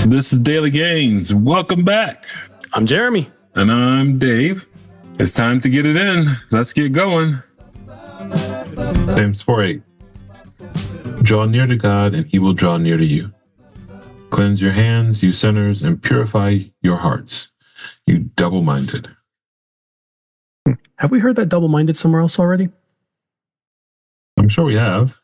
This is Daily Gains. Welcome back. I'm Jeremy. And I'm Dave. It's time to get it in. Let's get going. James 4:8. Draw near to God, and he will draw near to you. Cleanse your hands, you sinners, and purify your hearts, you double-minded. Have we heard that double-minded somewhere else already? I'm sure we have.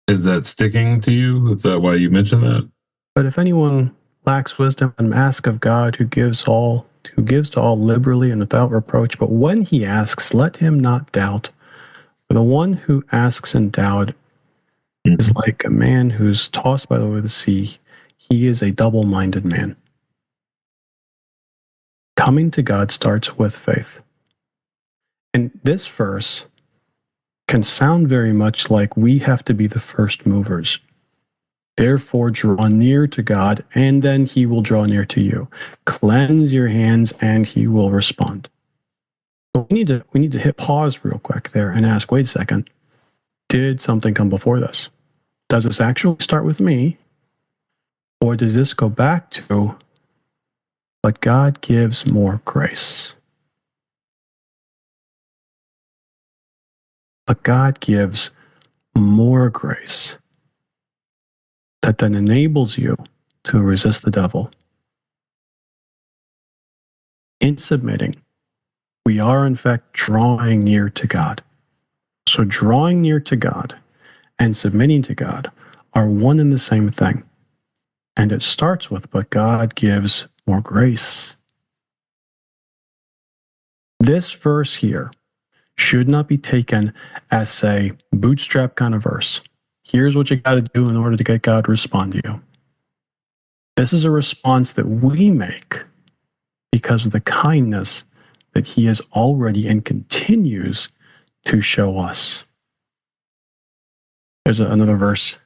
Is that sticking to you? Is that why you mentioned that? But if anyone lacks wisdom, ask of God, who gives to all liberally and without reproach. But when he asks, let him not doubt. For the one who asks in doubt is like a man who's tossed by the way of the sea. He is a double-minded man. Coming to God starts with faith. And this verse can sound very much like we have to be the first movers. Therefore, draw near to God, and then he will draw near to you. Cleanse your hands, and he will respond. But we need to hit pause real quick there and ask, wait a second, did something come before this? Does this actually start with me? Or does this go back to, but God gives more grace? But God gives more grace that then enables you to resist the devil. In submitting, we are in fact drawing near to God. So drawing near to God and submitting to God are one and the same thing. And it starts with, but God gives more grace. This verse here should not be taken as a bootstrap kind of verse. Here's what you got to do in order to get God to respond to you. This is a response that we make because of the kindness that he has already and continues to show us. There's another verse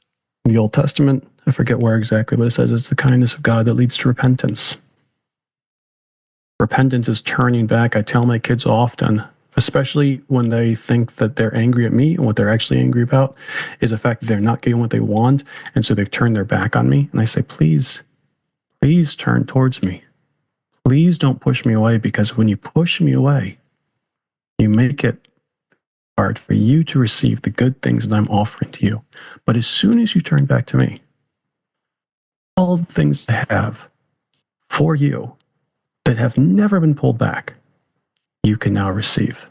in the Old Testament. I forget where exactly, but it says it's the kindness of God that leads to repentance. Repentance is turning back. I tell my kids often, especially when they think that they're angry at me, and what they're actually angry about is the fact that they're not getting what they want, and so they've turned their back on me. And I say, please turn towards me. Please don't push me away, because when you push me away, you make it hard for you to receive the good things that I'm offering to you. But as soon as you turn back to me, all the things I have for you that have never been pulled back, you can now receive.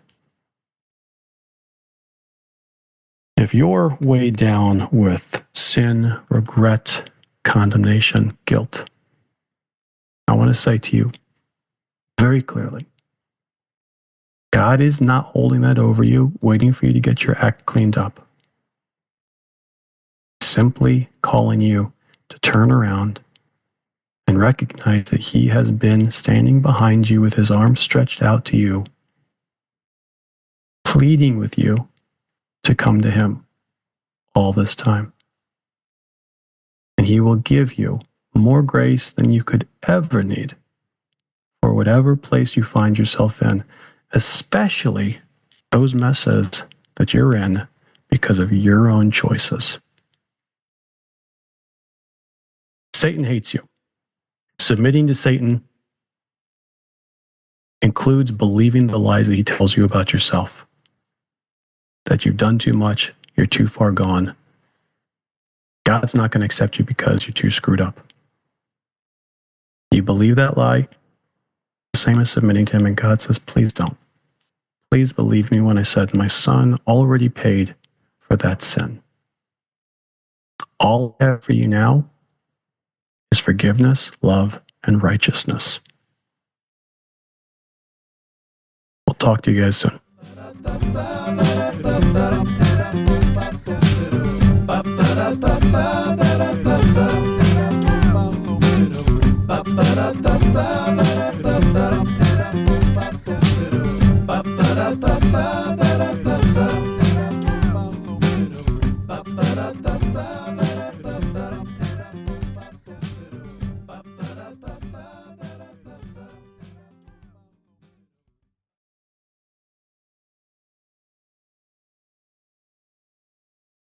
If you're weighed down with sin, regret, condemnation, guilt, I want to say to you very clearly, God is not holding that over you, waiting for you to get your act cleaned up. Simply calling you to turn around and recognize that he has been standing behind you with his arms stretched out to you, pleading with you to come to him all this time. And he will give you more grace than you could ever need for whatever place you find yourself in, especially those messes that you're in because of your own choices. Satan hates you. Submitting to Satan includes believing the lies that he tells you about yourself. That you've done too much, you're too far gone. God's not going to accept you because you're too screwed up. You believe that lie, the same as submitting to him, and God says, please don't. Please believe me when I said my son already paid for that sin. All I have for you now is forgiveness, love, and righteousness. We'll talk to you guys soon.